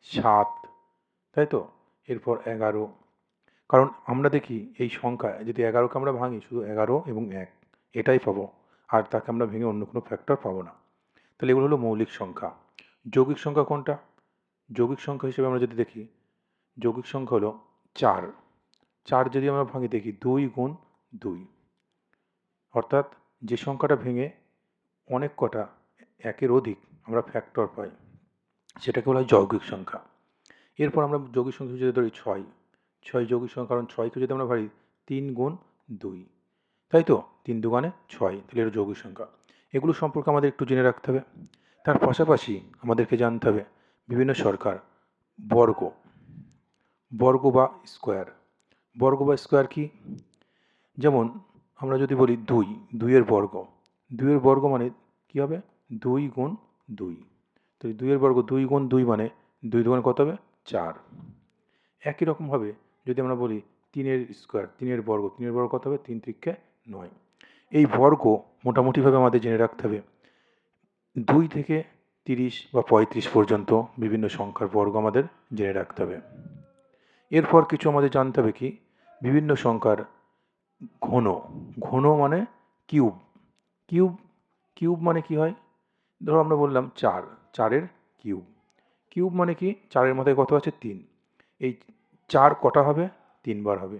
7, তাই তো? এরপর 11, কারণ আমরা দেখি এই সংখ্যা যদি 11কে আমরা ভাঙি শুধু 11 এবং 1 এটাই পাবো, আর তাকে আমরা ভেঙে অন্য কোনো ফ্যাক্টর পাবো না। তাহলে এগুলো হলো মৌলিক সংখ্যা। যৌগিক সংখ্যা কোনটা? যৌগিক সংখ্যা হিসেবে আমরা যদি দেখি, যৌগিক সংখ্যা হলো 4। 4 যদি আমরা ভাঙি দেখি 2 গুণ 2, অর্থাৎ যে সংখ্যাটা ভেঙে অনেক কটা একের অধিক আমরা ফ্যাক্টর পাই সেটাকে বলা হয় যৌগিক সংখ্যা। এরপর আমরা যৌগিক সংখ্যা যদি ধরি 6, 6 যৌগিক সংখ্যা, কারণ 6কে যদি আমরা ভাঙি 3 গুণ 2, তাই তো? 3 দুগুণে 6, তাহলে এটা যৌগিক সংখ্যা। এগুলো সম্পর্কে আমাদের একটু জেনে রাখতে হবে। তার পাশাপাশি আমাদেরকে জানতে হবে বিভিন্ন সংখ্যার বর্গ, বর্গ বা স্কোয়ার। বর্গ বা স্কোয়ার কি? যেমন আমরা যদি বলি 2, 2 এর বর্গ, 2 এর বর্গ মানে কি হবে? 2 গুণ 2, তো 2 এর বর্গ 2 গুণ 2 মানে 2 দুগুণে কত হবে? 4। একই রকমভাবে যদি আমরা বলি 3 এর স্কোয়ার, 3 এর বর্গ, 3 এর বর্গ কত হবে? 3 3 9। এই বর্গ মোটামুটিভাবে আমাদের জেনে রাখতে হবে। 2 থেকে 30 বা 35 পর্যন্ত বিভিন্ন সংখ্যার বর্গ আমাদের জেনে রাখতে হবে। এরপর কিছু আমাদের জানতে হবে কি? বিভিন্ন সংখ্যার ঘন। ঘন মানে কিউব। কিউব, কিউব মানে কি হয়? ধরো আমরা বললাম 4, 4 কিউব। কিউব মানে কি? 4 মাথায় কত আছে? 3। এই 4 কটা হবে? 3 বার হবে।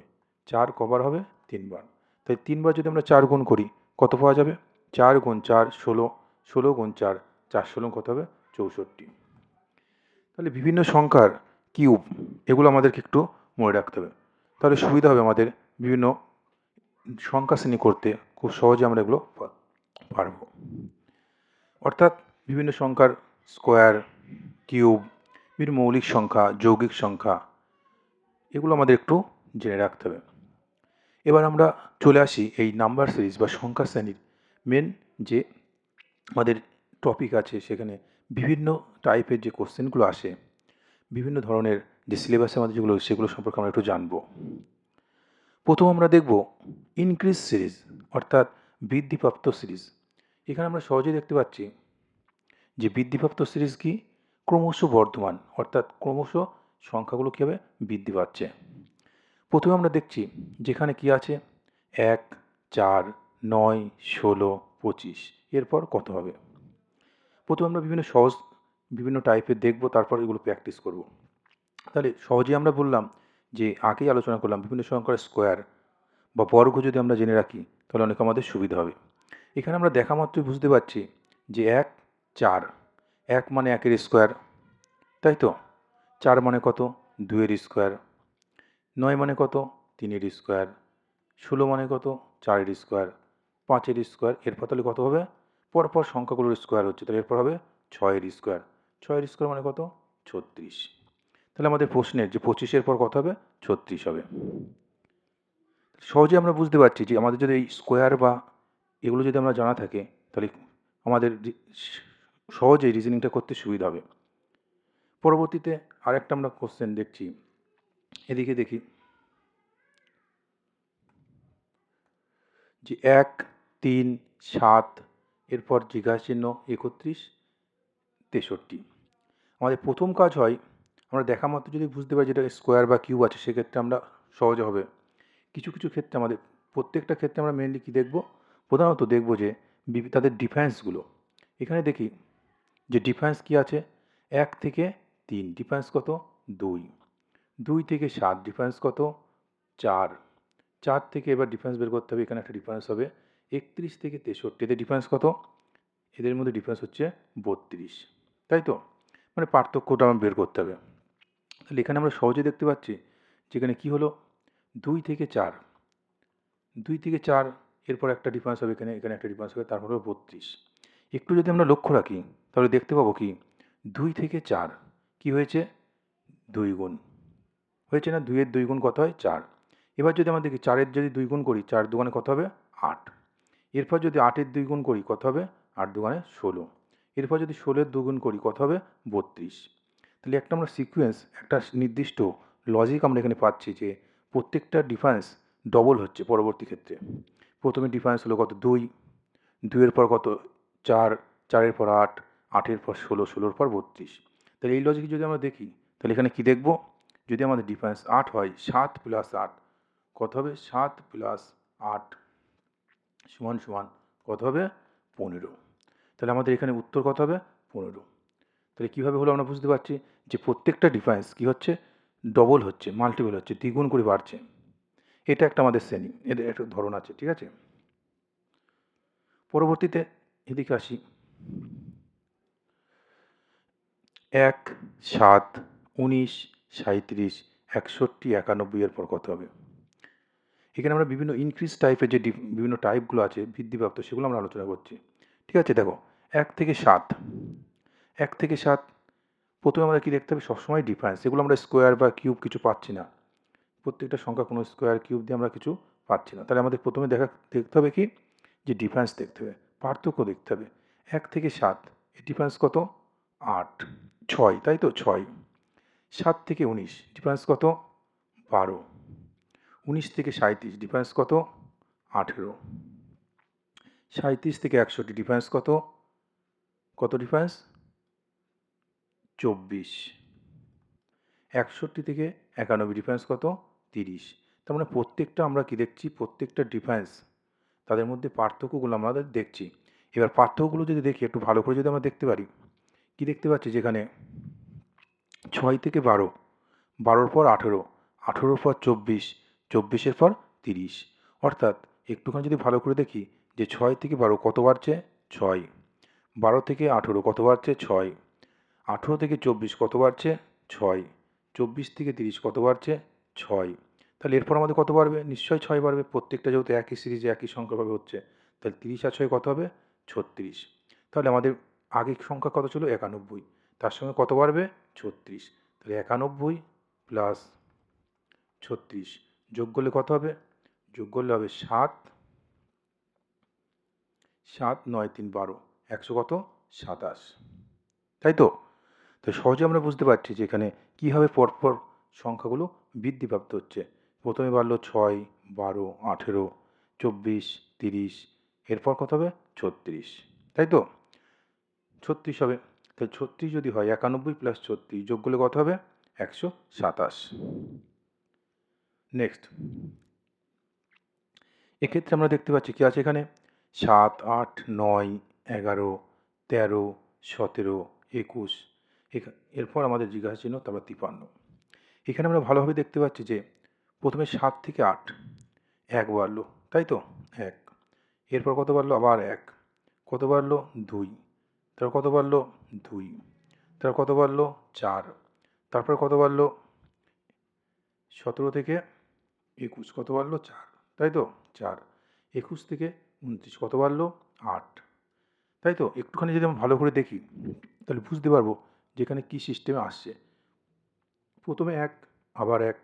4 কবার হবে? 3 বার। তাই 3 বার যদি আমরা 4 গুণ করি কত পাওয়া যাবে? 4 গুণ 4 16, 16 গুণ 4 4 16 কত হবে? 64। তাহলে বিভিন্ন সংখ্যার কিউব এগুলো আমাদেরকে একটু মনে রাখতে হবে, তাহলে সুবিধা হবে আমাদের বিভিন্ন সংখ্যা শ্রেণী করতে, খুব সহজে আমরা এগুলো পারব। অর্থাৎ বিভিন্ন সংখ্যার স্কোয়ার, কিউব, বিভিন্ন মৌলিক সংখ্যা, যৌগিক সংখ্যা এগুলো আমাদের একটু জেনে রাখতে হবে। এবার আমরা চলে আসি এই নাম্বার সিরিজ বা সংখ্যা শ্রেণীর মেন যে আমাদের টপিক আছে, সেখানে বিভিন্ন টাইপের যে কোশ্চেনগুলো আসে, বিভিন্ন ধরনের যে সিলেবাসে আমাদের যেগুলো সেগুলো সম্পর্কে আমরা একটু জানবো। প্রথম আমরা দেখব ইনক্রিজ সিরিজ, অর্থাৎ বৃদ্ধিপ্রাপ্ত সিরিজ। এখানে আমরা সহজেই দেখতে পাচ্ছি যে বৃদ্ধিপ্রাপ্ত সিরিজ কি? ক্রমশ বর্ধমান, অর্থাৎ ক্রমশ সংখ্যাগুলো কীভাবে বৃদ্ধি পাচ্ছে। প্রথমে আমরা দেখছি যেখানে কি আছে 1, 4, 9, 16, 25, এরপর কত হবে। প্রথমে আমরা বিভিন্ন টাইপের দেখব, তারপর এগুলো প্র্যাকটিস করব। তাহলে সহজেই আমরা বললাম যে আগেই আলোচনা করলাম বিভিন্ন সংখ্যার স্কোয়ার বা বর্গ যদি আমরা জেনে রাখি তাহলে অনেক আমাদের সুবিধা হবে। এখানে আমরা দেখা মাত্রই বুঝতে পারছি যে 1, 4, 1 মানে 1-এর স্কোয়ার, তাই তো? 4 মানে কত? 2-এর স্কোয়ার। 9 মানে কত? 3-এর স্কোয়ার। 16 মানে কত? 4-এর স্কোয়ার। 5-এর স্কোয়ার। এরপর তাহলে কত হবে? পরপর সংখ্যাগুলোর স্কোয়ার হচ্ছে, তাহলে এরপর হবে 6-এর স্কোয়ার। 6-এর স্কোয়ার মানে কত? 36। তাহলে আমাদের প্রশ্নের যে 25-এর পর কত হবে? 36 হবে। সহজে আমরা বুঝতে পারছি যে আমাদের যদি এই স্কোয়ার বা এগুলো যদি আমরা জানা থাকে তাহলে আমাদের সহজেই রিজনিংটা করতে সুবিধা হবে। পরবর্তীতে আরেকটা আমরা কোশ্চেন দেখছি, এদিকে দেখি যে 1, 3, 7, এরপর জিজ্ঞাসা চিহ্ন 31, 63। আমাদের প্রথম কাজ হয় আমরা দেখা মাত্র যদি বুঝতে পারি যেটা স্কোয়ার বা কিউব আছে সেক্ষেত্রে আমরা সহজে হবে। কিছু কিছু ক্ষেত্রে আমাদের প্রত্যেকটা ক্ষেত্রে আমরা মেনলি কী দেখব? প্রধানত দেখব যে তাদের ডিফারেন্সগুলো। এখানে দেখি যে ডিফারেন্স কী আছে? 1 থেকে 3 ডিফারেন্স কত? 2। 2 থেকে 7 ডিফারেন্স কত? 4। 4 থেকে এবার ডিফারেন্স বের করতে হবে, এখানে একটা ডিফারেন্স হবে 31 থেকে 63, এদের ডিফারেন্স কত? এদের মধ্যে ডিফারেন্স হচ্ছে 32, তাই তো? মানে পার্থক্যটা আমার বের করতে হবে। তাহলে এখানে আমরা সহজেই দেখতে পাচ্ছি যেখানে কী হলো 2 থেকে 4, 2 থেকে 4 এরপর একটা ডিফারেন্স হবে, এখানে এখানে একটা ডিফারেন্স হবে, তারপর হবে 32। একটু যদি আমরা লক্ষ্য রাখি তাহলে দেখতে পাবো কি 2 থেকে 4 কি হয়েছে? 2 গুণ হয়েছে না? 2-এর 2 গুণ কত হয়? 4। এবার যদি আমরা দেখি 4-এর যদি 2 গুণ করি 4 দুগুণে কত হবে? 8। এরপর যদি 8-এর 2 গুণ করি কত হবে? 8 দুগুণে 16। এরপর যদি 16-এর 2 গুণ করি কত হবে? 32। তাহলে একটা আমরা সিকোয়েন্স, একটা নির্দিষ্ট লজিক আমরা এখানে পাচ্ছি যে প্রত্যেকটা ডিফারেন্স ডবল হচ্ছে পরবর্তী ক্ষেত্রে। প্রথমে ডিফারেন্স হলো কত? 2, 2-এর পর কত? 4, 4-এর পর 8, 8-এর পর 16, 16-এর পর 32। তাহলে এই লজিকে যদি আমরা দেখি তাহলে এখানে কি দেখব, যদি আমাদের ডিফারেন্স 8 হয়, 7 প্লাস 8 কত হবে, 7 প্লাস 8 সমান সমান কত হবে, 15। তাহলে আমাদের এখানে উত্তর কত হবে, 15। তাহলে কীভাবে হলো আমরা বুঝতে পারছি যে প্রত্যেকটা ডিফারেন্স কী হচ্ছে, ডবল হচ্ছে, মাল্টিপল হচ্ছে, দ্বিগুণ করে বাড়ছে। এটা একটা আমাদের শ্রেণী, এদের একটা ধরন আছে, ঠিক আছে। পরবর্তীতে এদিকে আসি, 1, 7, 19, 37, 61, 91 এর পর কত হবে। এখানে আমরা বিভিন্ন ইনক্রিজ টাইপের যে বিভিন্ন টাইপগুলো আছে বৃদ্ধিপ্রাপ্ত, সেগুলো আমরা আলোচনা করছি, ঠিক আছে। দেখো 1 থেকে 7, 1 থেকে 7 প্রথমে আমরা কী দেখতে হবে, সবসময় ডিফারেন্স, এগুলো আমরা স্কোয়ার বা কিউব কিছু পাচ্ছি না, প্রত্যেকটা সংখ্যা কোনো স্কোয়ার কিউব দিয়ে আমরা কিছু পাচ্ছি না। তাহলে আমাদের প্রথমে দেখতে হবে কি, যে ডিফারেন্স দেখতে হবে, পার্থক্য দেখতে হবে। 1 থেকে 7 এর ডিফারেন্স কত, 8, 6, তাই তো 6। 7 থেকে 19 ডিফারেন্স কত, 12। 19 থেকে 37 ডিফারেন্স কত, 18। 37 থেকে 61 ডিফারেন্স কত, কত ডিফারেন্স, 24। 61 থেকে 91 ডিফারেন্স কত, 30। তার মানে প্রত্যেকটা আমরা কি দেখছি, প্রত্যেকটা ডিফারেন্স তাদের মধ্যে পার্থক্যগুলো আমাদের দেখছি। এবার পার্থক্যগুলো যদি দেখি একটু ভালো করে যদি আমরা দেখতে পারি, কি দেখতে পাচ্ছি, যেখানে 6 থেকে 12, 12 পর 18, 18 পর 24, 24 পর 30। অর্থাৎ একটুখানি যদি ভালো করে দেখি যে 6 থেকে 12 কত বাড়ছে, 6। 12 থেকে 18 কত বাড়ছে, 6। 18 থেকে 24 কত বাড়ছে, 6। 24 থেকে 30 কত বাড়ছে, 6। তাহলে এরপর আমাদের কত বাড়বে, নিশ্চয়ই 6 বাড়বে, প্রত্যেকটা যেহেতু একই সিরিজে একই সংখ্যাভাবে হচ্ছে। তাহলে 30 আর 6 কত হবে, 36। তাহলে আমাদের আগের সংখ্যা কত ছিল, 91, তার সঙ্গে কত বাড়বে, 36। তাহলে 91 প্লাস 36 যোগ করলে কত হবে, যোগ করলে হবে 7, 7, 9, 3, 12, 100 কত, 27, তাই তো। তো সহজে আমরা বুঝতে পারছি যে এখানে কীভাবে পরপর সংখ্যাগুলো বৃদ্ধিপ্রাপ্ত হচ্ছে। প্রথমে বাড়লো 6, 12, 18, 24, 30, এরপর কত হবে, 36, তাই তো। 36 হবে, তাহলে 36 যদি হয়, 91 প্লাস 36 যোগ করলে কত হবে, 127। নেক্সট, এক্ষেত্রে আমরা দেখতে পাচ্ছি কী আছে এখানে, 7, 8, 9, 11, 13, 17, 21, এরপর আমাদের জিজ্ঞাসা চিহ্ন, তারপর 53। এখানে আমরা ভালোভাবে দেখতে পাচ্ছি যে প্রথমে 7 থেকে 8 1 বাড়লো, তাই তো 1। এরপর কত বাড়লো, আবার 1, কত বাড়লো, 2, তারপর কত বাড়লো, 2, তারপর কত বাড়লো, 4, তারপর কত বাড়লো, 17 থেকে 21 কত বাড়লো, 4, তাই তো 4। 21 থেকে 29 কত বাড়লো, 8, তাই তো। একটুখানি যদি আমরা ভালো করে দেখি তাহলে বুঝতে পারবো যে এখানে কী সিস্টেমে আসছে। প্রথমে 1, আবার 1,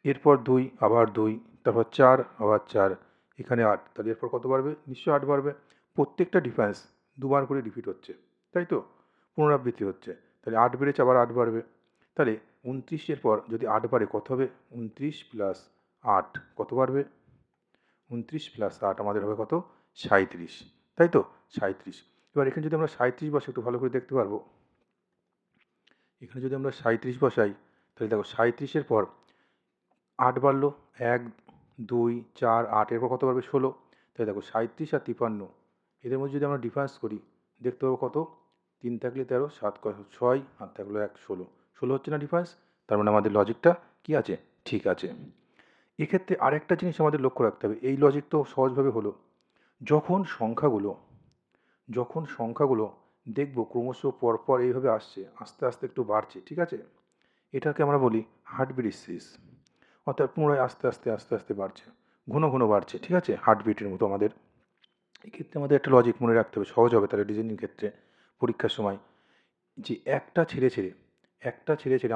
এরপর 2, আবার 2, তারপর 4, আবার 4, এখানে 8, তাহলে এরপর কত বাড়বে, নিশ্চয়ই 8 বাড়বে। প্রত্যেকটা ডিফারেন্স দুবার করে রিপিট হচ্ছে, তাই তো, পুনরাবৃত্তি হচ্ছে। তাহলে 8 বেড়েছে, আবার 8 বাড়বে। তাহলে 29 পর যদি 8 বাড়ে কত হবে, 29 প্লাস 8 কত বাড়বে, 29 প্লাস 8 আমাদের হবে কত, 37, তাই তো 37। এবার এখানে যদি আমরা 37 বসে একটু ভালো করে দেখতে পারবো। এখানে যদি আমরা 37 বসাই, তাহলে দেখো 37 পর 8 বাড়লো, 1, 2, 4, 8, এরপর কত বাড়বে, 16। তাই দেখো 37 আর 53 এদের মধ্যে যদি আমরা ডিফারেন্স করি, দেখতে পাবো কত, 3 থাকলে 13, 7 6, আর থাকলো 1, 16, 16 হচ্ছে না ডিফারেন্স। তার মানে আমাদের লজিকটা কি আছে, ঠিক আছে। এক্ষেত্রে আরেকটা জিনিস আমাদের লক্ষ্য রাখতে হবে, এই লজিক তো সহজভাবে হলো, যখন সংখ্যাগুলো দেখবো ক্রমশ পরপর এইভাবে আসছে, আস্তে আস্তে একটু বাড়ছে, ঠিক আছে, এটাকে আমরা বলি হার্টবিট সিরিজ। অর্থাৎ পুনরায় আস্তে আস্তে আস্তে আস্তে বাড়ছে, ঘন ঘন বাড়ছে, ঠিক আছে, হার্টবিটের মতো। আমাদের এক্ষেত্রে আমাদের একটা লজিক মনে রাখতে হবে, সহজ হবে তাহলে ডিজাইনিং ক্ষেত্রে পরীক্ষার সময়, যে একটা ছেড়ে ছেড়ে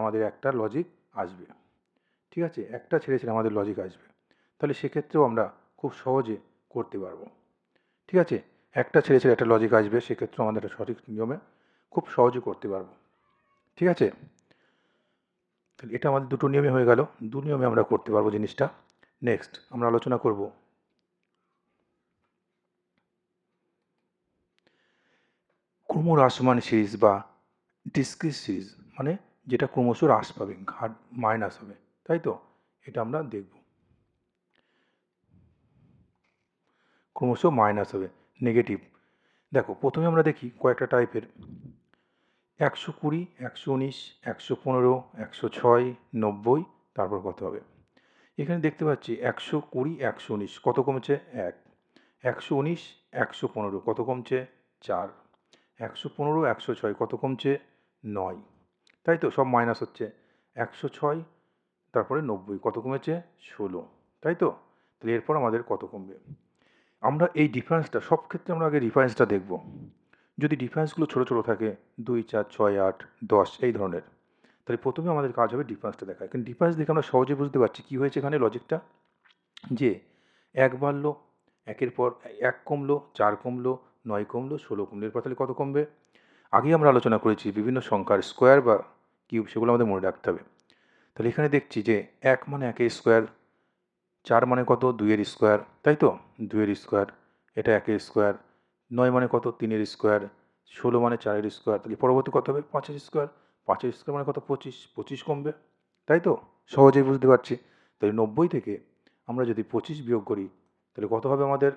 আমাদের একটা লজিক আসবে, ঠিক আছে, একটা ছেড়ে ছেড়ে আমাদের লজিক আসবে। তাহলে সেক্ষেত্রেও আমরা খুব সহজে করতে পারবো, ঠিক আছে। একটা ছেড়ে ছেড়ে একটা লজিক আসবে, সেক্ষেত্রেও আমাদের একটা সঠিক নিয়মে খুব সহজে করতে পারবো, ঠিক আছে। তাহলে এটা আমাদের দুটো নিয়মে হয়ে গেল, দু নিয়মে আমরা করতে পারবো জিনিসটা। নেক্সট আমরা আলোচনা করব ক্রমহ্রাসমান সিরিজ বা ডিসক্রিট সিরিজ, মানে যেটা ক্রমশ হ্রাস পাবে, ঘাট মাইনাস হবে, তাই তো? এটা আমরা দেখব, ক্রমশ মাইনাস হবে, নেগেটিভ। দেখো প্রথমে আমরা দেখি কয়েকটা টাইপের, 120, 119, 115, 106, 90, তারপর কত হবে? এখানে দেখতে পাচ্ছি 120, 119 কত কমছে? 1। 119, 115 কত কমছে? 4। 115, 106 কত কমছে? 9, তাই তো? সব মাইনাস হচ্ছে। 106, তারপরে 90 কত কমেছে? 16, তাই তো? তাহলে এরপর আমাদের কত কমবে? আমরা এই ডিফারেন্সটা, সব ক্ষেত্রে আমরা আগে ডিফারেন্সটা দেখব। যদি ডিফারেন্সগুলো ছোটো ছোটো থাকে, 2, 4, 6, 8, 10 এই ধরনের, তাহলে প্রথমে আমাদের কাজ হবে ডিফারেন্সটা দেখা। কিন্তু ডিফারেন্স দেখে আমরা সহজে বুঝতে পারছি কী হয়েছে এখানে লজিকটা, যে 1 বাড়লো, 1-এর পর 1 কমলো, 4 কমলো, 9 কমলো, 16 কমলো, এরপর তাহলে কত কমবে? আগেই আমরা আলোচনা করেছি বিভিন্ন সংখ্যার স্কোয়ার বা কিউব, সেগুলো আমাদের মনে রাখতে হবে। তাহলে এখানে দেখছি যে 1 মানে 1-এর স্কোয়ার, 4 মানে কত? 2-এর স্কোয়ার, তাই তো? 2-এর স্কোয়ার, এটা 1-এর স্কোয়ার, 9 মানে কত? 3-এর স্কোয়ার, 16 মানে 4-এর স্কোয়ার, তাহলে পরবর্তী কত হবে? 5-এর স্কোয়ার। 5-এর স্কোয়ার মানে কত? 25, 25 কমবে, তাই তো? সহজেই বুঝতে পারছি। তাহলে 90 থেকে আমরা যদি 25 বিয়োগ করি তাহলে কত হবে আমাদের?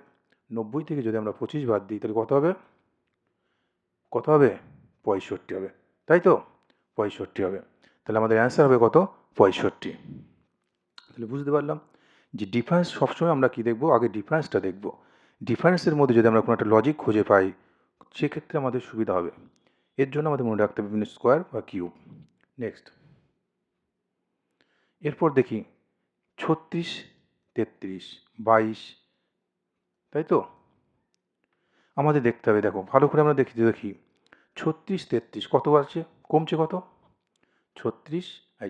90 থেকে যদি আমরা 25 বাদ দিই তাহলে কত হবে? কত হবে? 65 হবে, তাই তো? 65 হবে। তাহলে আমাদের অ্যান্সার হবে কত? 65। তাহলে বুঝতে পারলাম যে ডিফারেন্স সবসময় আমরা কী দেখব? আগে ডিফারেন্সটা দেখব। ডিফারেন্সের মধ্যে যদি আমরা কোনো একটা লজিক খুঁজে পাই সেক্ষেত্রে আমাদের সুবিধা হবে। এর জন্য আমাদের মনে রাখতে হবে বিভিন্ন স্কোয়ার বা কিউব। নেক্সট, এরপর দেখি 36, 33, 22, তাই তো? আমাদের দেখতে হবে, দেখো ভালো করে আমরা দেখি 36, 33 কত বাড়ছে? কমছে কত? 36,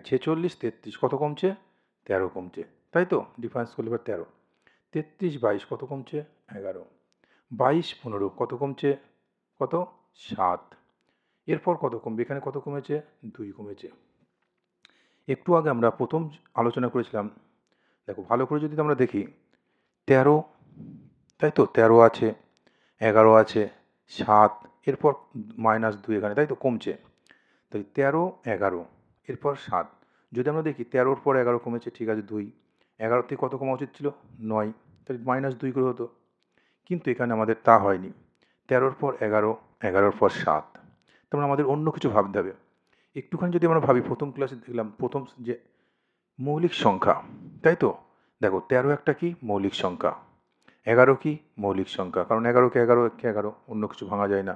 46, 33 কত কমছে? 13 কমছে, তাই তো? ডিফারেন্স করলে এবার 13। 33, 22 কত কমছে? 11। 22, 15 কত কমছে? কত? 7। এরপর কত কমবে? এখানে কত কমেছে? 2 কমেছে। একটু আগে আমরা প্রথম আলোচনা করেছিলাম, দেখো ভালো করে যদি আমরা দেখি 13, তাই তো? 13 আছে, 11 আছে, 7, এরপর -2 এখানে, তাই তো? কমছে। তাই 13, 11, এরপর 7। যদি আমরা দেখি 13-র পর 11 কমেছে, ঠিক আছে 2, 11 থেকে কত কমা উচিত ছিল? 9, তাহলে -2 করে হতো। কিন্তু এখানে আমাদের তা হয়নি। 13-র পর 11, 11-র পর 7, তার মানে আমাদের অন্য কিছু ভাবতে হবে। একটুখানি যদি আমরা ভাবি, প্রথম ক্লাসে দেখলাম প্রথম যে মৌলিক সংখ্যা, তাই তো? দেখো 13 একটা কি? মৌলিক সংখ্যা। 11 কি? মৌলিক সংখ্যা, কারণ 11কে 11 একে 11, অন্য কিছু ভাঙা যায় না।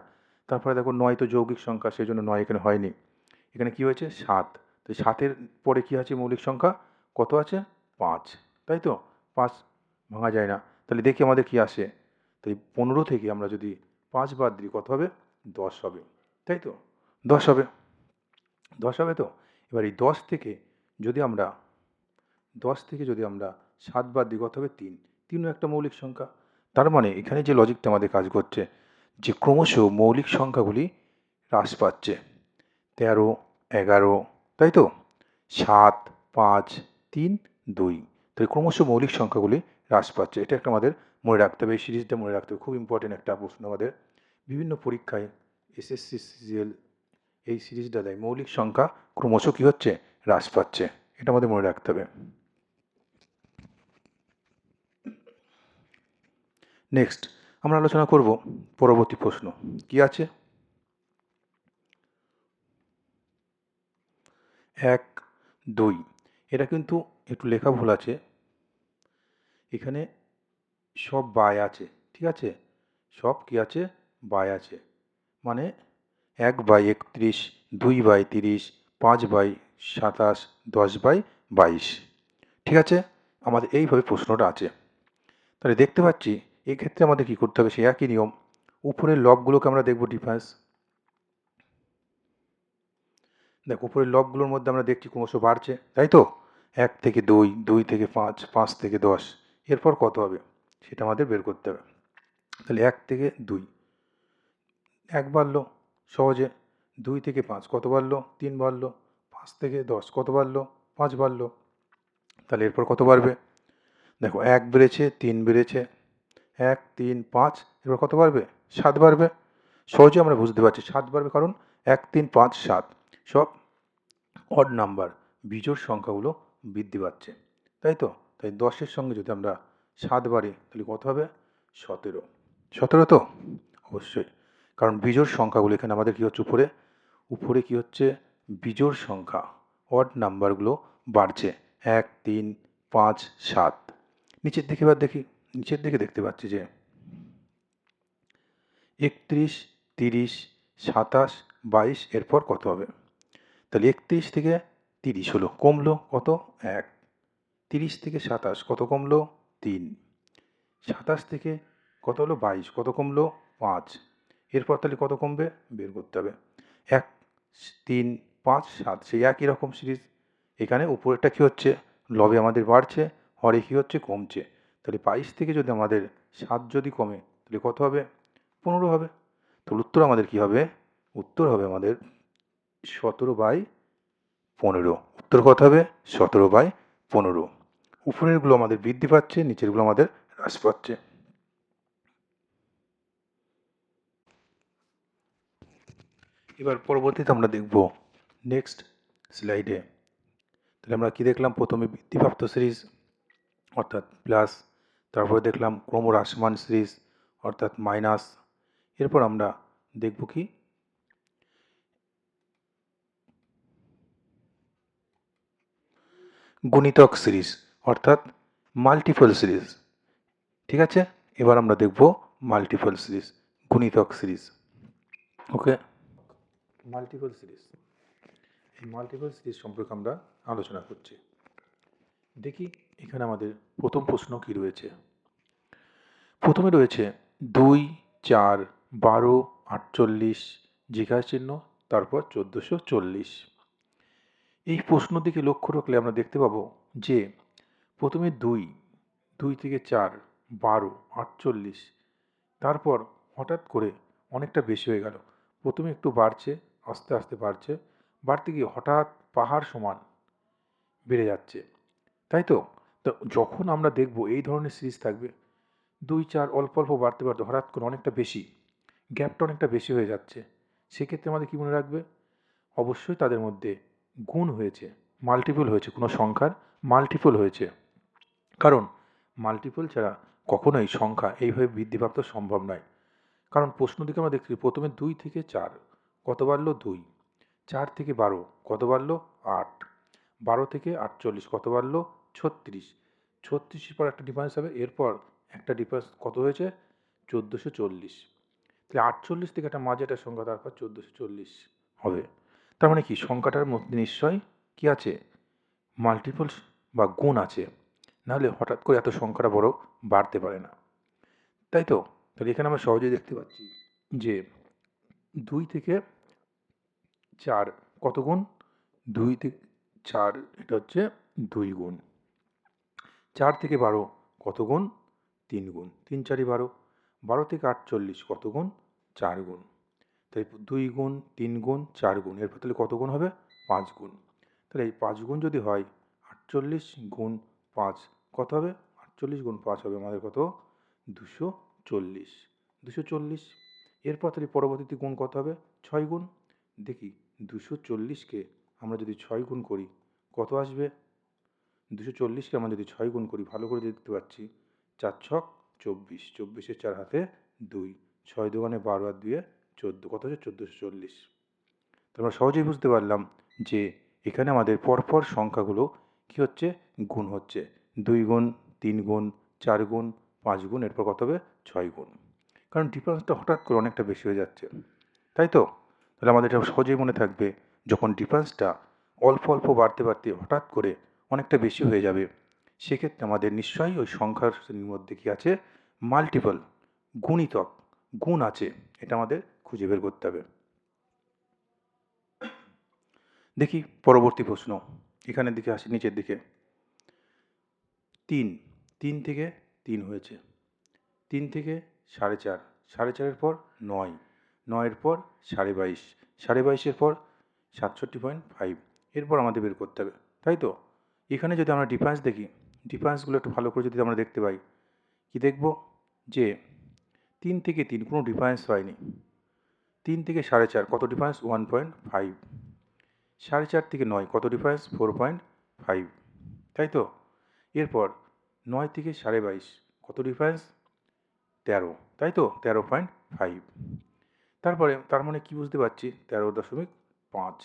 তারপরে দেখো 9 তো যৌগিক সংখ্যা, সেই জন্য 9 এখানে হয়নি। এখানে কি হয়েছে? 7। তো 7-এর পরে কি আছে মৌলিক সংখ্যা? কত আছে? 5, তাই তো? 5 ভাঙা যায় না। তাহলে দেখি আমাদের কি আসে। তাই 15 থেকে আমরা যদি 5 বাদ দিই কত হবে? 10 হবে, তাই তো? 10 হবে, 10 হবে তো? এবার এই 10 থেকে যদি আমরা 7 বাদ দিই কত হবে? 3। 3ও একটা মৌলিক সংখ্যা। তার মানে এখানে যে লজিকটা আমাদের কাজ করছে, যে ক্রমশ মৌলিক সংখ্যাগুলি হ্রাস পাচ্ছে। 13, 11, তাই তো? 7, 5, 3, 2, তাই ক্রমশ মৌলিক সংখ্যাগুলি হ্রাস পাচ্ছে। এটা একটা আমাদের মনে রাখতে হবে, এই সিরিজটা মনে রাখতে হবে, খুব ইম্পর্টেন্ট একটা প্রশ্ন আমাদের বিভিন্ন পরীক্ষায়, এসএসসি, সিজিএল এই সিরিজটা দেয়। মৌলিক সংখ্যা ক্রমশ কী হচ্ছে? হ্রাস পাচ্ছে, এটা আমাদের মনে রাখতে হবে। নেক্সট আমরা আলোচনা করব পরবর্তী প্রশ্ন কি আছে। 1, 2, এটা কিন্তু একটু লেখা ভুল আছে, এখানে সব বাই আছে, ঠিক আছে? সব কি আছে? বাই আছে, মানে 1/31, 2/30, 5/27, 10/22, ঠিক আছে? আমাদের এইভাবে প্রশ্নটা আছে। তাহলে দেখতে পাচ্ছি এক্ষেত্রে আমাদের কী করতে হবে? সেই একই নিয়ম, উপরের লবগুলোকে আমরা দেখব ডিফারেন্স। দেখ উপরের লবগুলোর মধ্যে আমরা দেখছি ক্রমশ বাড়ছে, তাই তো? 1 থেকে 2, 2 থেকে 5, 5 থেকে 10, এরপর কত হবে সেটা আমাদের বের করতে হবে। তাহলে 1 থেকে 2, 1 বাড়লো সহজে, 2 থেকে 5 কত বাড়লো? 3 বাড়লো, 5 থেকে 10 কত বাড়লো? 5 বাড়লো, তাহলে এরপর কত বাড়বে? দেখো 1 বেড়েছে, 3 বেড়েছে, 1, 3, 5, এবার কত বাড়বে? 7 বাড়বে। সহজে আমরা বুঝতে পারছি 7 বাড়বে, কারণ 1, 3, 5, 7 সব অড নাম্বার বিজোড় সংখ্যাগুলো বৃদ্ধি পাচ্ছে, তাই তো? তাই 10-এর সঙ্গে যদি আমরা 7 বাড়ি তাহলে কত হবে? 17। 17 তো? অবশ্যই, কারণ বিজোড় সংখ্যাগুলো এখানে আমাদের কী হচ্ছে, উপরে কী হচ্ছে, বিজোড় সংখ্যা অড নাম্বারগুলো বাড়ছে, 1, 3, 5, 7। নিচের দিকে এবার দেখি, নিচের দিকে দেখতে পাচ্ছি যে 31, 30, 27, 22 এরপর কত হবে? তাহলে 31 থেকে 30 হলো, কমলো কত? 1। 30 থেকে 27 কত কমলো? 3। 27 থেকে কত হলো? 22 কত কমলো? 5। এরপর তাহলে কত কমবে? বের করতে হবে। 1, 3, 5, 7 সেই একই রকম সিরিজ। এখানে উপরেরটা কী হচ্ছে? লবে আমাদের বাড়ছে, হরে কী হচ্ছে? কমছে। তাহলে 22 থেকে যদি আমাদের 7 যদি কমে তাহলে কত হবে? 15 হবে। তাহলে উত্তর আমাদের কী হবে? উত্তর হবে আমাদের 17/15। উত্তর কত হবে? 17/15। উপরেরগুলো আমাদের বৃদ্ধি পাচ্ছে, নিচেরগুলো আমাদের হ্রাস পাচ্ছে। এবার পরবর্তীতে আমরা দেখব নেক্সট স্লাইডে। তাহলে আমরা কি দেখলাম? প্রথমে বৃদ্ধিপ্রাপ্ত সিরিজ অর্থাৎ প্লাস, তারপরে দেখলাম ক্রমহ্রাসমান সিরিজ অর্থাৎ মাইনাস। এরপর আমরা দেখব কি? গুণিতক সিরিজ অর্থাৎ মাল্টিপল সিরিজ। ঠিক আছে, এবার আমরা দেখব মাল্টিপল সিরিজ, গুণিতক সিরিজ। ওকে, মাল্টিপল সিরিজ। এই মাল্টিপল সিরিজ সম্পর্কে আমরা আলোচনা করছি। দেখি এখানে আমাদের প্রথম প্রশ্ন কি রয়েছে। প্রথমে রয়েছে 2, 4, 12, 48 জিজ্ঞাসা চিহ্ন, তারপর 1440। এই প্রশ্ন দিকে লক্ষ্য রাখলে আমরা দেখতে পাবো যে প্রথমে 2 থেকে 4, 12, 48, তারপর হঠাৎ করে অনেকটা বেশি হয়ে গেল। প্রথমে একটু বাড়ছে, আস্তে আস্তে বাড়ছে, বাড়তে গিয়ে হঠাৎ পাহাড় সমান বেড়ে যাচ্ছে, তাই তো? তো যখন আমরা দেখব এই ধরনের সিরিজ থাকবে, 2, 4 অল্প অল্প বাড়তে বাড়তে হঠাৎ করে অনেকটা বেশি, গ্যাপটা অনেকটা বেশি হয়ে যাচ্ছে, সেক্ষেত্রে আমাদের কী মনে রাখবে? অবশ্যই তাদের মধ্যে গুণ হয়েছে, মাল্টিপল হয়েছে, কোনো সংখ্যার মাল্টিপল হয়েছে। কারণ মাল্টিপল ছাড়া কখনোই সংখ্যা এইভাবে বৃদ্ধিপ্রাপ্ত সম্ভব নয়। কারণ প্রশ্ন দিকে আমরা দেখছি প্রথমে 2 থেকে 4 কত বাড়লো? 2। 4 থেকে 12 কত বাড়লো? 8। 12 থেকে 48 কত বাড়লো? 36। 36-এর পর একটা ডিফারেন্স হবে, এরপর একটা ডিফারেন্স কত হয়েছে? 1440। তাহলে 48 থেকে একটা মাঝে একটা সংখ্যা, তারপর 1440 হবে। তার মানে কি সংখ্যাটার মধ্যে নিশ্চয়ই কি আছে? মাল্টিপল বা গুণ আছে, নাহলে হঠাৎ করে এত সংখ্যাটা বড় বাড়তে পারে না, তাই তো? তাহলে এখানে আমরা সহজেই দেখতে পাচ্ছি যে 2 থেকে 4 কত গুণ? 2 থেকে 4 এটা হচ্ছে 2 গুণ। 4 থেকে 12 কত গুণ? 3 গুণ। 3 4 12। 12 থেকে 48 কত গুণ? 4 গুণ। তাই 2 গুণ, 3 গুণ, 4 গুণ, এরপর তাহলে কত গুণ হবে? 5 গুণ। তাহলে এই 5 গুণ যদি হয়, 48 গুণ 5 কত হবে? 48 গুণ 5 হবে আমাদের কত? 240। 240। এরপর তাহলে পরবর্তীতে গুণ কত হবে? 6 গুণ। দেখি 240-কে আমরা যদি 6 গুণ করি কত আসবে? 240-কে আমরা যদি 6 গুণ করি, ভালো করে দেখতে পাচ্ছি, 4 ছক 24, 24-এর 4 হাতে 2, 6 দুগুণে 12 আর 2-এ 14, কত হচ্ছে? 1440। তো আমরা সহজেই বুঝতে পারলাম যে এখানে আমাদের পরপর সংখ্যাগুলো কি হচ্ছে? গুণ হচ্ছে। 2 গুণ, 3 গুণ, 4 গুণ, 5 গুণ, এরপর কত হবে? 6 গুণ। কারণ ডিফারেন্সটা হঠাৎ করে অনেকটা বেশি হয়ে যাচ্ছে, তাই তো? তাহলে আমাদের এটা সহজেই মনে থাকবে, যখন ডিফারেন্সটা অল্প অল্প বাড়তে বাড়তে হঠাৎ করে অনেকটা বেশি হয়ে যাবে, সেক্ষেত্রে আমাদের নিশ্চয়ই ওই সংখ্যার শ্রেণীর মধ্যে কি আছে? মাল্টিপল, গুণিতক, গুণ আছে, এটা আমাদের খুঁজে বের করতে হবে। দেখি পরবর্তী প্রশ্ন, এখানের দিকে আসি, নিচের দিকে। 3, 3 থেকে 3 হয়েছে, 3 থেকে 4.5, 4.5-এর পর 9, 9-এর পর 22.5, 22.5-এর পর 67.5, এরপর আমাদের বের করতে হবে, তাই তো? এখানে যদি আমরা ডিফারেন্স দেখি, ডিফারেন্সগুলো একটু ভালো করে যদি আমরা দেখতে পাই, কি দেখব? যে 3 থেকে 3 কোনো ডিফারেন্স হয়নি। 3 থেকে 4.5 কত ডিফারেন্স? 1.5। 4.5 থেকে 9 কত ডিফারেন্স? 4.5, তাই তো? এরপর 9 থেকে 22.5 কত ডিফারেন্স? 13, তাই তো? 13.5। তারপরে তার মানে কি বুঝতে পারছি? 13.5।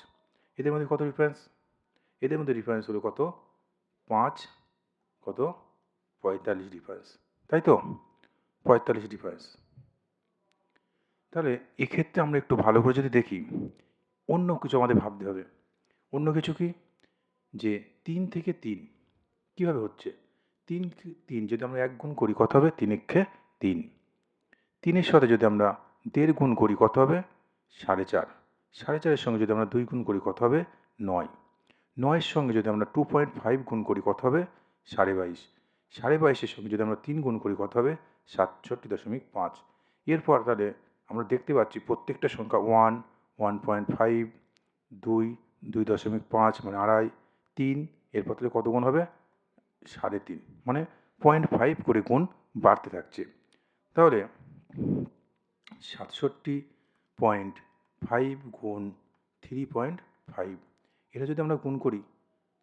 এদের মধ্যে কত ডিফারেন্স? এদের মধ্যে ডিফারেন্স হলো কত? 5, কত? 45 ডিফারেন্স, তাই তো? 45 ডিফারেন্স। তাহলে এক্ষেত্রে আমরা একটু ভালো করে যদি দেখি, অন্য কিছু আমাদের ভাবতে হবে। অন্য কিছু কি? যে 3 থেকে 3 কীভাবে হচ্ছে? 3 যদি আমরা 1 গুণ করি কত হবে? 3 একে 3। 3-এর সাথে যদি আমরা 1.5 গুণ করি কত হবে? 4.5। 4.5-এর সঙ্গে যদি আমরা 2 গুণ করি কত হবে? 9। 9-এর সঙ্গে যদি আমরা 2.5 গুণ করি কত হবে? 22.5। 22.5-এর সঙ্গে যদি আমরা 3 গুণ করি কত হবে? 67.5। এরপর তাহলে আমরা দেখতে পাচ্ছি প্রত্যেকটা সংখ্যা 1, 1.5, 2, 2.5 মানে 2.5, 3, এরপর তাহলে কত গুণ হবে? 3.5, মানে 0.5 করে গুণ বাড়তে থাকছে। তাহলে 67.5 গুণ 3.5, এটা যদি আমরা গুণ করি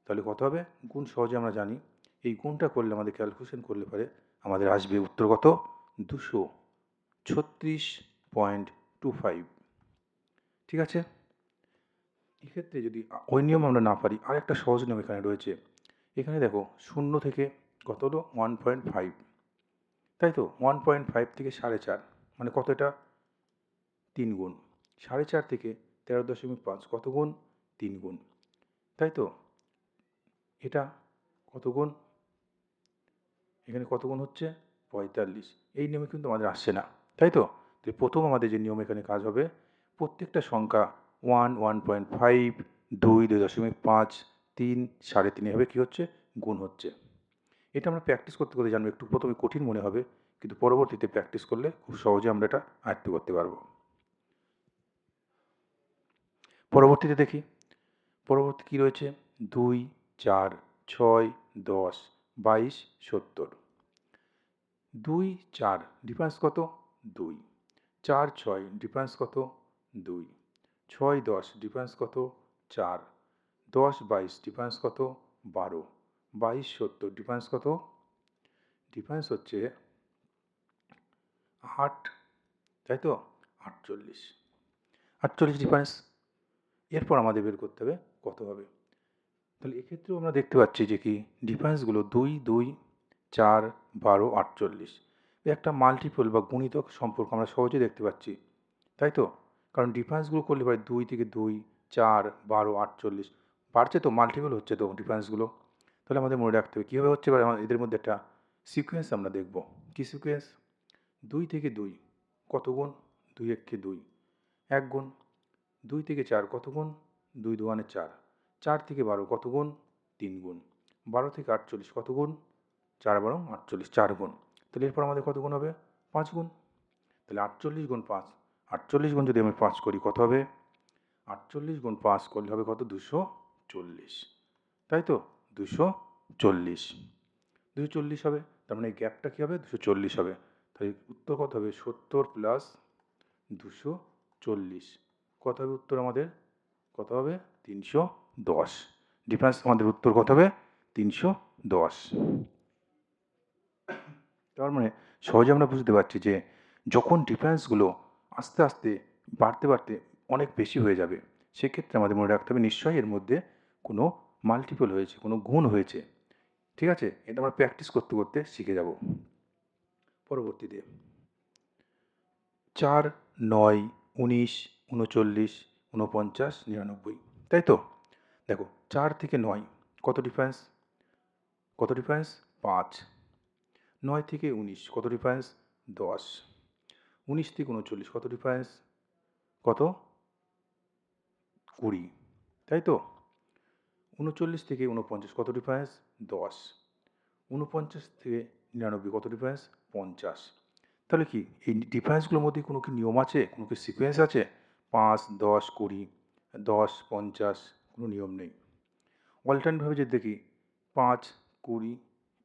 তাহলে কত হবে? গুণ সহজে আমরা জানি। এই গুণটা করলে আমাদের ক্যালকুলেশন করলে পরে আমাদের আসবে উত্তর কত? 236.25। ঠিক আছে? এক্ষেত্রে যদি ওই নিয়ম আমরা না পারি, আরেকটা সহজ নিয়ম এখানে রয়েছে। এখানে দেখো 0 থেকে কত হলো? 1.5, তাই তো? 1.5 থেকে 4.5 মানে কত এটা? 3 গুণ। 4.5 থেকে 13.5 কত গুণ? 3 গুণ, তাই তো? এটা কত গুণ? এখানে কত গুণ হচ্ছে? 45। এই নিয়মে কিন্তু আমাদের আসছে না, তাই তো? তো প্রথম আমাদের যে নিয়ম এখানে কাজ হবে, প্রত্যেকটা সংখ্যা 1, 1.5, 2, 2.5, 3, 3.5 এভাবে কী হচ্ছে? গুণ হচ্ছে। এটা আমরা প্র্যাকটিস করতে করতে জানবো। একটু প্রথমে কঠিন মনে হবে, কিন্তু পরবর্তীতে প্র্যাকটিস করলে খুব সহজে আমরা এটা আয়ত্ত করতে পারবো। পরবর্তীতে দেখি, পরবর্তী কী রয়েছে? 2, 4, 6, 10, 22, 70। 2, 4 ডিফারেন্স কত? 2। 4, 6 ডিফারেন্স কত? 2। 6, 10 ডিফারেন্স কত? 4। 10, 22 ডিফারেন্স কত? 12। 22, 70 ডিফারেন্স কত? ডিফারেন্স হচ্ছে 8, তাই তো? 48। 48 ডিফারেন্স। এরপর আমাদের বের করতে হবে কত হবে। তাহলে এক্ষেত্রেও আমরা দেখতে পাচ্ছি যে কি ডিফারেন্সগুলো 2, 2, 4, 12, 48 একটা মাল্টিপল বা গুণিতক সম্পর্ক আমরা সহজেই দেখতে পাচ্ছি, তাই তো? কারণ ডিফারেন্সগুলো করলে পরে 2 থেকে 2, 4, 12, 48 বাড়ছে তো, মাল্টিপল হচ্ছে তো ডিফারেন্সগুলো। তাহলে আমাদের মনে রাখতে হবে কীভাবে হচ্ছে, এবার এদের মধ্যে একটা সিকোয়েন্স আমরা দেখব। কী সিকোয়েন্স? 2 থেকে 2 কত গুণ? 2 একে 2, 1 গুণ। 2 থেকে 4 কত গুণ? 2 দুগুণে 4। 4 থেকে 12 কত গুণ? 3 গুণ। 12 থেকে 48 কত গুণ? 4 12 48, 4 গুণ। তাহলে এরপর আমাদের কত গুণ হবে? 5 গুণ। তাহলে 48 গুণ 5, 48 গুণ যদি আমি 5 করি কত হবে? 48 গুণ 5 করলে হবে কত? 240, তাই তো? 240, 240 হবে। তার মানে এই গ্যাপটা কী হবে? 240 হবে। তাই উত্তর কত হবে? 70 প্লাস 240 কত হবে উত্তর আমাদের? কত হবে? 310। ডিফারেন্স আমাদের উত্তর কত হবে? 310। তার মানে সহজে আমরা বুঝতে পারছি যে যখন ডিফারেন্সগুলো আস্তে আস্তে বাড়তে বাড়তে অনেক বেশি হয়ে যাবে, সেক্ষেত্রে আমাদের মনে রাখতে হবে নিশ্চয়ই এর মধ্যে কোনো মাল্টিপল হয়েছে, কোনো গুণ হয়েছে। ঠিক আছে? এটা আমরা প্র্যাকটিস করতে করতে শিখে যাব পরবর্তীতে। 4, 9, 19, 39, 49, 99, তাই তো? দেখো 4 থেকে 9 কত ডিফারেন্স? কত ডিফারেন্স? 5। 9 থেকে 19 কত ডিফারেন্স? 10। 19 থেকে 39 কত ডিফারেন্স? কত? 20, তাই তো? 39 থেকে 49 কত ডিফারেন্স? 10। 49 থেকে 99 কত ডিফারেন্স? 50। তাহলে কি এই ডিফারেন্সগুলোর মধ্যে কোনো কি নিয়ম আছে? কোনো কি সিকোয়েন্স আছে? 5, 10, 20, 10, 50, কোনো নিয়ম নেই। অল্টারনেটভাবে যদি দেখি 5, 20,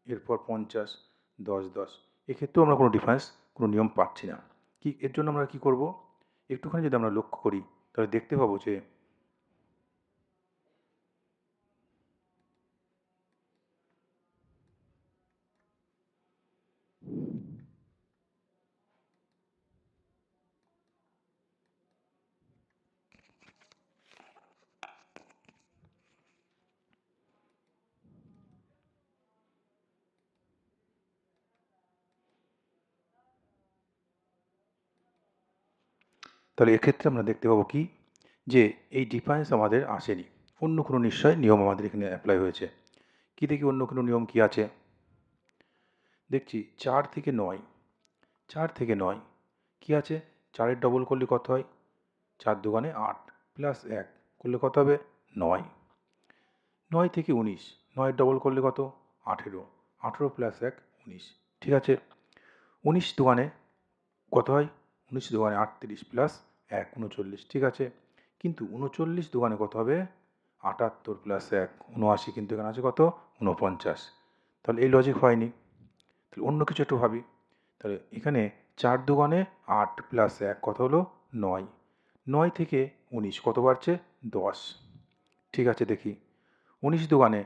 এরপর 50, 10, 10, এক্ষেত্রেও আমরা কোনো ডিফারেন্স, কোনো নিয়ম পাচ্ছি না। কি এর জন্য আমরা কী করব? একটুখানি যদি আমরা লক্ষ্য করি তাহলে দেখতে পাবো যে তাহলে এক্ষেত্রে আমরা দেখতে পাবো কি, যে এই ডিফারেন্স আমাদের আসেনি, অন্য কোনো নিশ্চয় নিয়ম আমাদের এখানে অ্যাপ্লাই হয়েছে। কি দেখি অন্য কোনো নিয়ম কি আছে। দেখছি 4 থেকে 9, 4 থেকে 9 কি আছে, 4-এর ডবল করলে কত হয়, 4 দুগুণে 8 প্লাস 1 করলে কত হবে 9। 9 থেকে 19, 9-এর ডবল করলে কত 18, 18 প্লাস 1 19। ঠিক আছে, 19 দুগুণে কত হয়, 19 দুগুণে 38 প্লাস 1 39। ঠিক আছে, কিন্তু 39 দুগুণে কত হবে 78 প্লাস 1 79, কিন্তু এখানে আছে কত 49। তাহলে এই লজিক হয়নি, তাহলে অন্য কিছু একটু ভাবি। তাহলে এখানে 4 দুগুণে 8 প্লাস 1 কত হলো 9, 9 থেকে 19 কত বাড়ছে 10। ঠিক আছে, দেখি 19 দুগুণে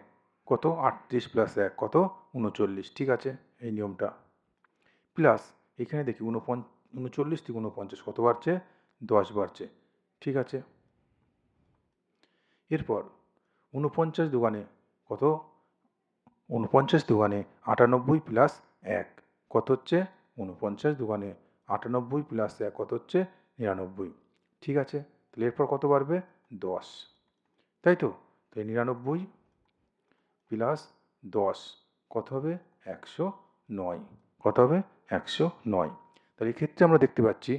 কত 38 প্লাস 1 কত 39। ঠিক আছে, এই নিয়মটা প্লাস এখানে দেখি 39 থেকে 49 কত বাড়ছে 10 বাড়ছে। ঠিক আছে, এরপর 49 দুগুণে কত, 49 দুগুণে 98 প্লাস 1 কত হচ্ছে 49 দুগুণে 98 প্লাস 1 কত হচ্ছে 99। ঠিক আছে, তাহলে এরপর কত বাড়বে 10, তাই তো। তাই 99 প্লাস 10 কত হবে 109, কত হবে 109। তাহলে এক্ষেত্রে আমরা দেখতে পাচ্ছি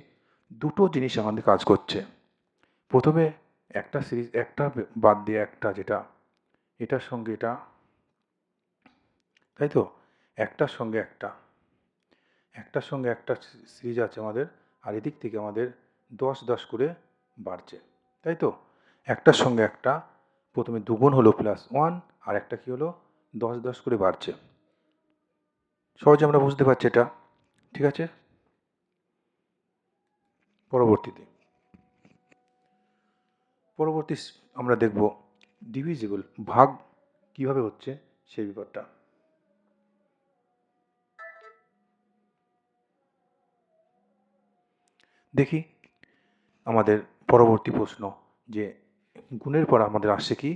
দুটো জিনিস আমাদের কাজ করছে। প্রথমে একটা সিরিজ, একটা বাদ দিয়ে একটা, যেটা এটার সঙ্গে এটা, তাই তো, একটার সঙ্গে একটা, একটার সঙ্গে একটা সিরিজ আছে আমাদের, আর এদিক থেকে আমাদের 10 10 করে বাড়ছে, তাই তো। একটার সঙ্গে একটা প্রথমে দুগুণ হলো +1, আর একটা কি হলো 10 10 করে বাড়ছে। সহজে আমরা বুঝতে পারছি এটা। ঠিক আছে, পরবর্তী আমরা দেখব ডিভিজিবল, ভাগ কিভাবে হচ্ছে সেই ব্যাপারটা। দেখি আমাদের পরবর্তী প্রশ্ন, যে গুণের পর আমাদের আসছে কি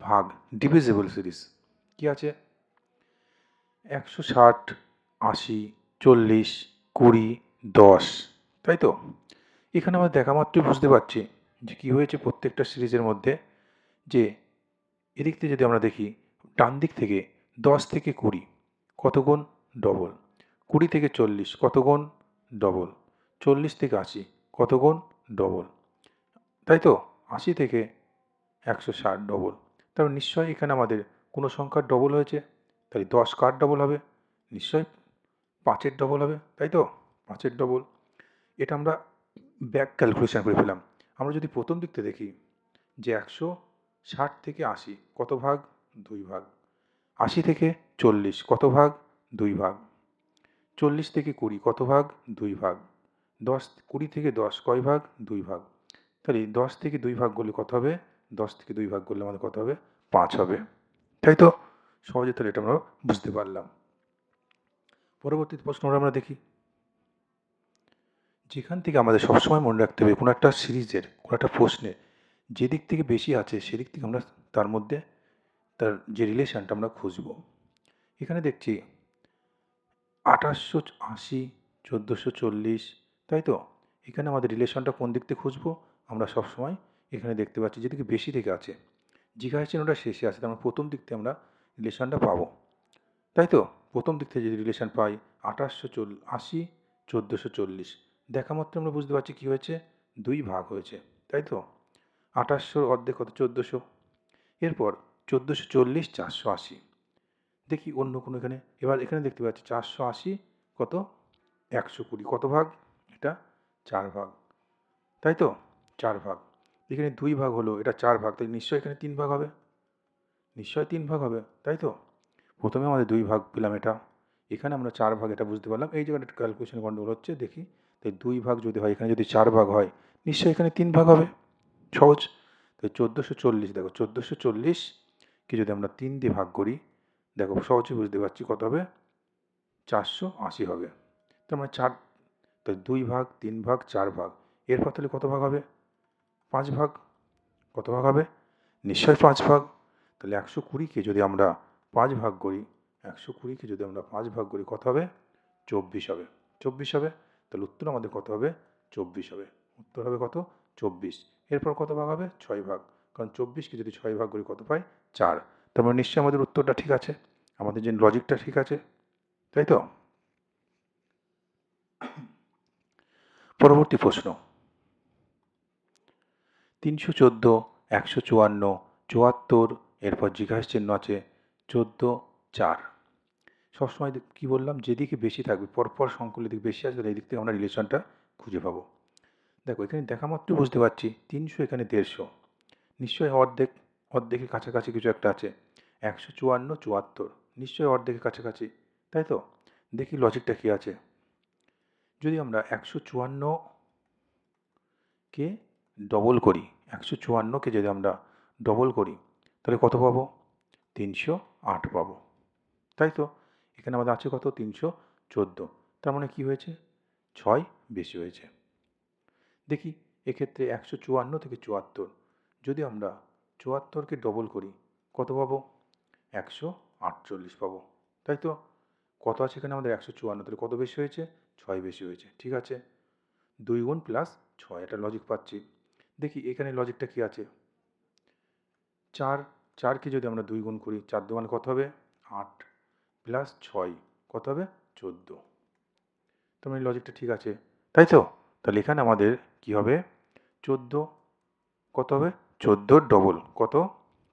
ভাগ, ডিভিজিবল সিরিজ কি আছে 160 80 40 20 10, তাই তো। এখানে আমরা দেখা মাত্রই বুঝতে পারছি যে কী হয়েছে প্রত্যেকটা সিরিজের মধ্যে, যে এদিক থেকে যদি আমরা দেখি ডান দিক থেকে 10 থেকে 20 কত গুণ ডবল, 20 থেকে 40 কত গুণ ডবল, 40 থেকে 80 কত গুণ ডবল, তাই তো। 80 থেকে 160 ডবল, তারপর নিশ্চয়ই এখানে আমাদের কোনো সংখ্যার ডবল হয়েছে, তাই 10 কার ডবল হবে, নিশ্চয়ই 5-এর ডবল হবে, তাই তো, 5-এর ডবল। এটা আমরা ব্যাক ক্যালকুলেশন করে ফেলাম। আমরা যদি প্রথম দিকতে দেখি যে 160 থেকে 80 কত ভাগ 2 ভাগ, 80 থেকে 40 কত ভাগ 2 ভাগ, 40 থেকে 20 কত ভাগ 2 ভাগ, 20 থেকে 10 কয় ভাগ 2 ভাগ। তাহলে 10 থেকে 2 ভাগ করলে কত হবে, 10 থেকে 2 ভাগ করলে আমাদের কত হবে 5 হবে, তাই তো। সহজে তাহলে এটা আমরা বুঝতে পারলাম। পরবর্তী প্রশ্নটা আমরা দেখি, যেখান থেকে আমাদের সবসময় মনে রাখতে হবে কোনো একটা সিরিজের, কোনো একটা প্রশ্নে যেদিক থেকে বেশি আছে সেদিক থেকে আমরা তার মধ্যে তার যে রিলেশানটা আমরা খুঁজব। এখানে দেখছি 2880 1440, তাই তো। এখানে আমাদের রিলেশনটা কোন দিক থেকে খুঁজবো, আমরা সবসময় এখানে দেখতে পাচ্ছি যেদিকে বেশি থেকে আছে, জিজ্ঞাসা চিহ্নটা শেষে আছে, তার মানে প্রথম দিক থেকে আমরা রিলেশনটা পাবো, তাই তো। প্রথম দিক থেকে যদি রিলেশন পাই 2880 1440, দেখা মাত্র আমরা বুঝতে পারছি কী হয়েছে 2 ভাগ হয়েছে, তাই তো। 2800 অর্ধেক কত 1400, এরপর 1440 480, দেখি অন্য কোনো এখানে, এবার এখানে দেখতে পাচ্ছি 480 কত 120 কত ভাগ, এটা 4 ভাগ, তাই তো 4 ভাগ। এখানে 2 ভাগ হলো, এটা 4 ভাগ, তাই নিশ্চয়ই এখানে 3 ভাগ হবে, নিশ্চয়ই 3 ভাগ হবে, তাই তো। প্রথমে আমাদের 2 ভাগ পেলাম, এটা এখানে আমরা 4 ভাগ, এটা বুঝতে পারলাম। এই জায়গাটা একটু ক্যালকুলেশন গন্ডগোল হচ্ছে, দেখি। তাই 2 ভাগ যদি হয়, এখানে যদি 4 ভাগ হয়, নিশ্চয়ই এখানে 3 ভাগ হবে, সহজ। তাই 1440, দেখো 1440কে যদি আমরা 3 দিয়ে ভাগ করি, দেখো সহজে বুঝতে পারছি কত হবে 480 হবে। তার মানে 4, তাই 2 ভাগ 3 ভাগ 4 ভাগ, এরপর তাহলে কত ভাগ হবে 5 ভাগ, কত ভাগ হবে নিশ্চয়ই 5 ভাগ। তাহলে 120কে যদি আমরা 5 ভাগ করি, 120কে যদি আমরা 5 ভাগ করি কত হবে 24 হবে, 24 হবে। তাহলে উত্তর আমাদের কত হবে 24 হবে, উত্তর হবে কত? 24। এরপর কত ভাগ হবে? 6 ভাগ, কারণ 24কে যদি 6 ভাগ করি কত পাই? 4। তার মানে নিশ্চয়ই আমাদের উত্তরটা ঠিক আছে, আমাদের যে লজিকটা ঠিক আছে, তাই তো? পরবর্তী প্রশ্ন 314, 154, 74, এরপর জিজ্ঞাসা চিহ্ন আছে 14, 4। সবসময় কি বললাম, যেদিকে বেশি থাকবে, পরপর সংখ্যাগুলো দিকে বেশি আসবে, এই দিক থেকে আমরা রিলেশনটা খুঁজে পাবো। দেখো এখানে দেখা মাত্র বুঝতে পারছি 300, এখানে 150, নিশ্চয়ই অর্ধেক, অর্ধেকের কাছাকাছি কিছু একটা আছে। 154, 74, নিশ্চয়ই অর্ধেকের কাছাকাছি, তাই তো? দেখি লজিকটা কি আছে। যদি আমরা 154কে ডবল করি, 154কে যদি আমরা ডবল করি, তাহলে কত পাবো? 308 পাবো, তাই তো? এখানে আমাদের আছে কত? 314। তার মানে কি হয়েছে? 6 বেশি হয়েছে। দেখি এক্ষেত্রে 154 থেকে 74, যদি আমরা 74কে ডবল করি কত পাবো? 148 পাবো, তাই তো? কত আছে এখানে আমাদের? 154, তাহলে কত বেশি হয়েছে? 6 বেশি হয়েছে, ঠিক আছে। 2 গুণ প্লাস 6, এটা লজিক পাচ্ছি। দেখি এখানে লজিকটা কি আছে। 4কে যদি আমরা 2 গুণ করি, 4 দুগুণে কত হবে? 8, প্লাস 6 কত হবে? 14। তার মানে লজিকটা ঠিক আছে, তাই তো? তাহলে এখানে আমাদের কি হবে? 14, কত হবে? 14 ডবল, কত?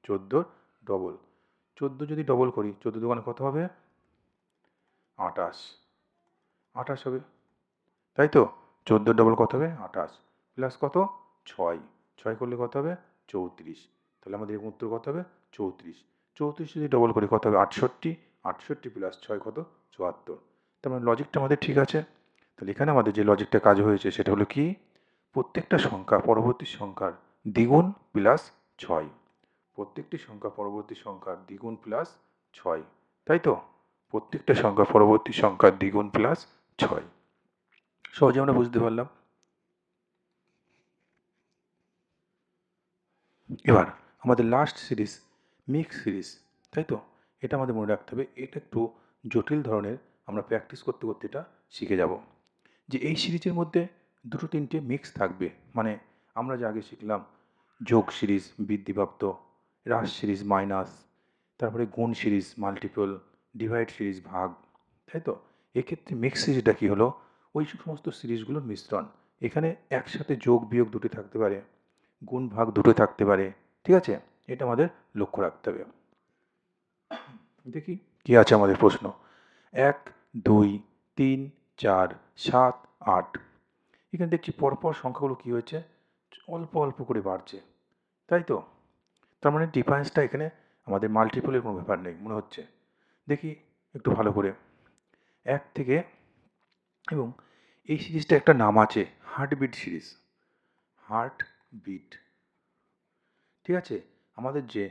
14 ডবল। 14 যদি ডবল করি, 14 দুগুণে কত হবে? 28, 28 হবে, তাই তো? 14 ডবল কত হবে? 28, প্লাস কত? 6, 6 করলে কত হবে? 34। তাহলে আমাদের উত্তর কত হবে? 34। 34 যদি ডবল করি কত হবে? 68, 68 প্লাস 6 কত? 74। তার মানে লজিকটা আমাদের ঠিক আছে। তাহলে এখানে আমাদের যে লজিকটা কাজ হয়েছে সেটা হলো কি? প্রত্যেকটা সংখ্যা পরবর্তী সংখ্যার দ্বিগুণ প্লাস 6, প্রত্যেকটি সংখ্যা পরবর্তী সংখ্যার দ্বিগুণ প্লাস 6, তাই তো? প্রত্যেকটা সংখ্যা পরবর্তী সংখ্যার দ্বিগুণ প্লাস 6, সহজে আমরা বুঝতে পারলাম। এবার আমাদের লাস্ট সিরিজ মিক্স সিরিজ, তাই তো? এটা আমাদের মনে রাখতে হবে, এটা একটু জটিল ধরনের, আমরা প্র্যাকটিস করতে করতে এটা শিখে যাব। যে এই সিরিজের মধ্যে দুটো তিনটে মিক্স থাকবে, মানে আমরা যে আগে শিখলাম যোগ সিরিজ বৃদ্ধিপ্রাপ্ত, হ্রাস সিরিজ মাইনাস, তারপরে গুণ সিরিজ মাল্টিপল, ডিভাইড সিরিজ ভাগ, তাই তো? এক্ষেত্রে মিক্স সিরিজটা কী হলো? ওই সমস্ত সিরিজগুলোর মিশ্রণ। এখানে একসাথে যোগ বিয়োগ দুটো থাকতে পারে, গুণ ভাগ দুটো থাকতে পারে, ঠিক আছে? এটা আমাদের লক্ষ্য রাখতে হবে। দেখি কি আছে আমাদের প্রশ্ন। 1, 2, 3, 4, 7, 8, এখানে দেখছি পরপর সংখ্যাগুলো কি হয়েছে? অল্প অল্প করে বাড়ছে, তাই তো? তার মানে ডিফারেন্সটা এখানে আমাদের মাল্টিপলের কোনো ব্যাপার নেই মনে হচ্ছে। দেখি একটু ভালো করে। 1 থেকে, এবং এই সিরিজটা একটা নাম আছে হার্টবিট সিরিজ, হার্টবিট, ঠিক আছে? আমাদের যে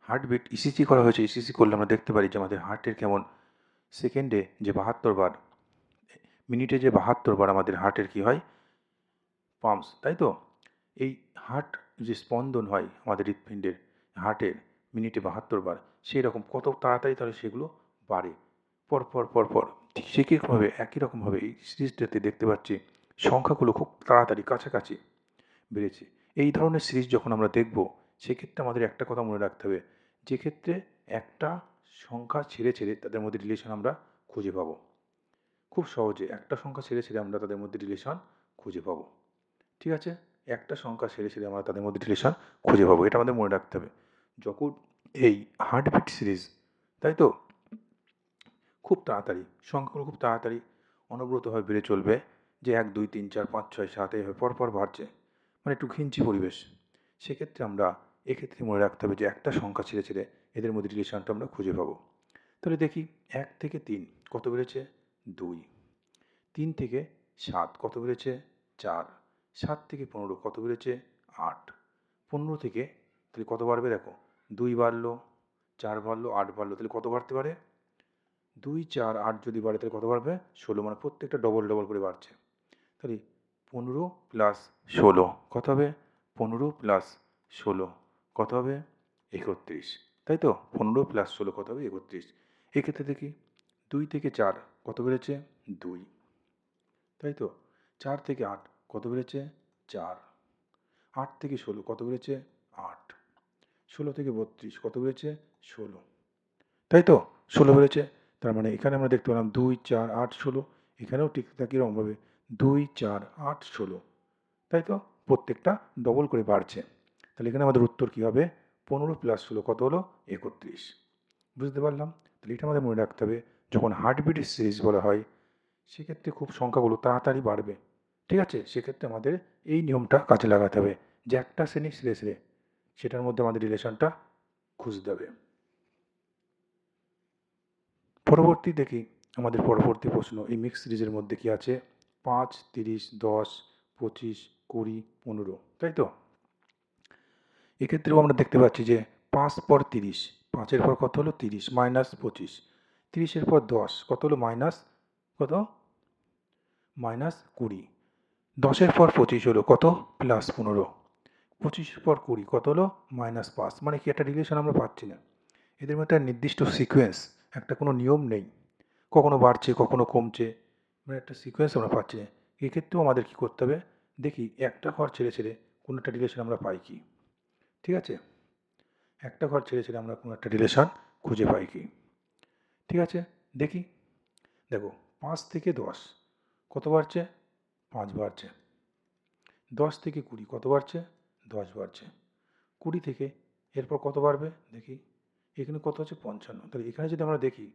হার্টবিট ইসিজি করা হয়েছে, ইসিজি করলে আমরা দেখতে পারি যে আমাদের হার্টের কেমন সেকেন্ডে যে 72 বার, মিনিটে যে 72 বার আমাদের হার্টের কি হয়? পাম্পস, তাই তো? এই হার্ট যে স্পন্দন হয় আমাদের হৃৎপিণ্ডের, হার্টের মিনিটে 72 বার, সেই রকম কত তাড়াতাড়ি তাহলে সেগুলো বাড়ে পরপর পরপর। ঠিক সে কীরকমভাবে একই রকমভাবে এই সিরিজটাতে দেখতে পাচ্ছি সংখ্যাগুলো খুব তাড়াতাড়ি কাছাকাছি বেড়েছে। এই ধরনের সিরিজ যখন আমরা দেখব, সেক্ষেত্রে আমাদের একটা কথা মনে রাখতে হবে, যে ক্ষেত্রে একটা সংখ্যা ছেড়ে ছেড়ে তাদের মধ্যে রিলেশন আমরা খুঁজে পাবো। খুব সহজে একটা সংখ্যা ছেড়ে ছেড়ে আমরা তাদের মধ্যে রিলেশন খুঁজে পাবো, ঠিক আছে? একটা সংখ্যা ছেড়ে ছেড়ে আমরা তাদের মধ্যে রিলেশন খুঁজে পাবো, এটা আমাদের মনে রাখতে হবে যখন এই হার্টবিট সিরিজ, তাই তো? খুব তাড়াতাড়ি সংখ্যাগুলো খুব তাড়াতাড়ি অনবরতভাবে বেড়ে চলবে, যে 1, 2, 3, 4, 5, 6, 7 এইভাবে পরপর বাড়ছে, মানে একটু ঘিঞ্চি পরিবেশ। সেক্ষেত্রে আমরা এক্ষেত্রে মনে রাখতে হবে যে একটা সংখ্যা ছেড়ে ছেড়ে এদের মধ্যে রিলেশনটা আমরা খুঁজে পাবো। তাহলে দেখি 1 থেকে 3 কত বেড়েছে? 2। 3 থেকে 7 কত বেড়েছে? 4। 7 থেকে 15 কত বেড়েছে? 8। 15 থেকে তাহলে কত বাড়বে দেখো, 2 বাড়লো, 4 বাড়লো, 8 বাড়লো, তাহলে কত বাড়তে পারে? 2, 4, 8 যদি বাড়ে তাহলে কত বাড়বে? 16, মানে প্রত্যেকটা ডবল ডবল করে বাড়ছে। তাহলে 15 প্লাস 16 কত হবে? 15 প্লাস 16 কত হবে? 31, তাই তো? 15 প্লাস 16 কত হবে? 31। এক্ষেত্রে দেখি 2 থেকে 4 কত বেড়েছে? 2, তাই তো? 4 থেকে 8 কত বেড়েছে? 4, 8 থেকে 16 কত বেড়েছে 8, 16 থেকে 32 কত বেড়েছে 16, তাই তো 16 বেড়েছে। তার মানে এখানে আমরা দেখতে পেলাম 2, 4, 8, 16, এখানেও ঠিক একইরকমভাবে 2, 4, 8, 16, তাই তো প্রত্যেকটা ডবল করে বাড়ছে। তাহলে এখানে আমাদের উত্তর কী হবে, 15 প্লাস 16 কত হলো 31। বুঝতে পারলাম। তাহলে এটা আমাদের মনে রাখতে হবে, যখন হার্টবিটের সিরিজ বলা হয় সেক্ষেত্রে খুব সংখ্যাগুলো তাড়াতাড়ি বাড়বে। ঠিক আছে, সেক্ষেত্রে আমাদের এই নিয়মটা কাজে লাগাতে হবে যে একটা শ্রেণী সেরে সেরে সেটার মধ্যে আমাদের রিলেশনটা খুঁজতে হবে। পরবর্তী দেখি আমাদের পরবর্তী প্রশ্ন, এই মিক্স সিরিজের মধ্যে কি আছে, 5, 30, 10, 25, 20, 15, তাই তো। এক্ষেত্রেও আমরা দেখতে পাচ্ছি যে 5 পর 30, 5-এর পর কত হলো 30 মাইনাস 25, 30-এর পর 10 কত হলো মাইনাস কত মাইনাস 20, 10-এর পর 25 হলো কত প্লাস 15, 25-এর পর 20 কত হলো মাইনাস 5। মানে কি একটা রিলেশন আমরা পাচ্ছি না, এদের মধ্যে একটা নির্দিষ্ট সিকোয়েন্স, একটা কোনো নিয়ম নেই, কখনো বাড়ছে কখনো কমছে, মানে একটা সিকোয়েন্স আমরা পাচ্ছি না। এক্ষেত্রেও আমাদের কী করতে হবে, দেখি একটা ঘর ছেড়ে ছেড়ে কোনো একটা রিলেশন আমরা পাই কি। ঠিক আছে, একটা ঘর ছেড়ে ছেড়ে আমরা কোনো একটা রিলেশন খুঁজে পাই কি। ঠিক আছে, দেখি। দেখো 5 থেকে 10 কত বাড়ছে 5 বাড়ছে, 10 থেকে 20 কত বাড়ছে 10 বাড়ছে, 20 থেকে এরপর কত বাড়বে দেখি, এখানে কত হচ্ছে 55। তাহলে এখানে যদি আমরা দেখি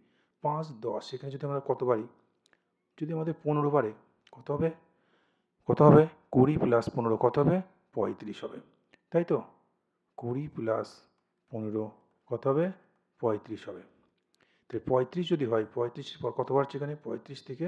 5, 10, এখানে যদি আমরা কত বাড়ি, যদি আমাদের 15 বাড়ে কত হবে, কত হবে 20 প্লাস 15 কত হবে 35 হবে, তাই তো। 20 প্লাস 15 কত হবে 35 হবে। তাহলে 35 যদি হয়, 35-এর পর কত বাড়ছে এখানে, 35 থেকে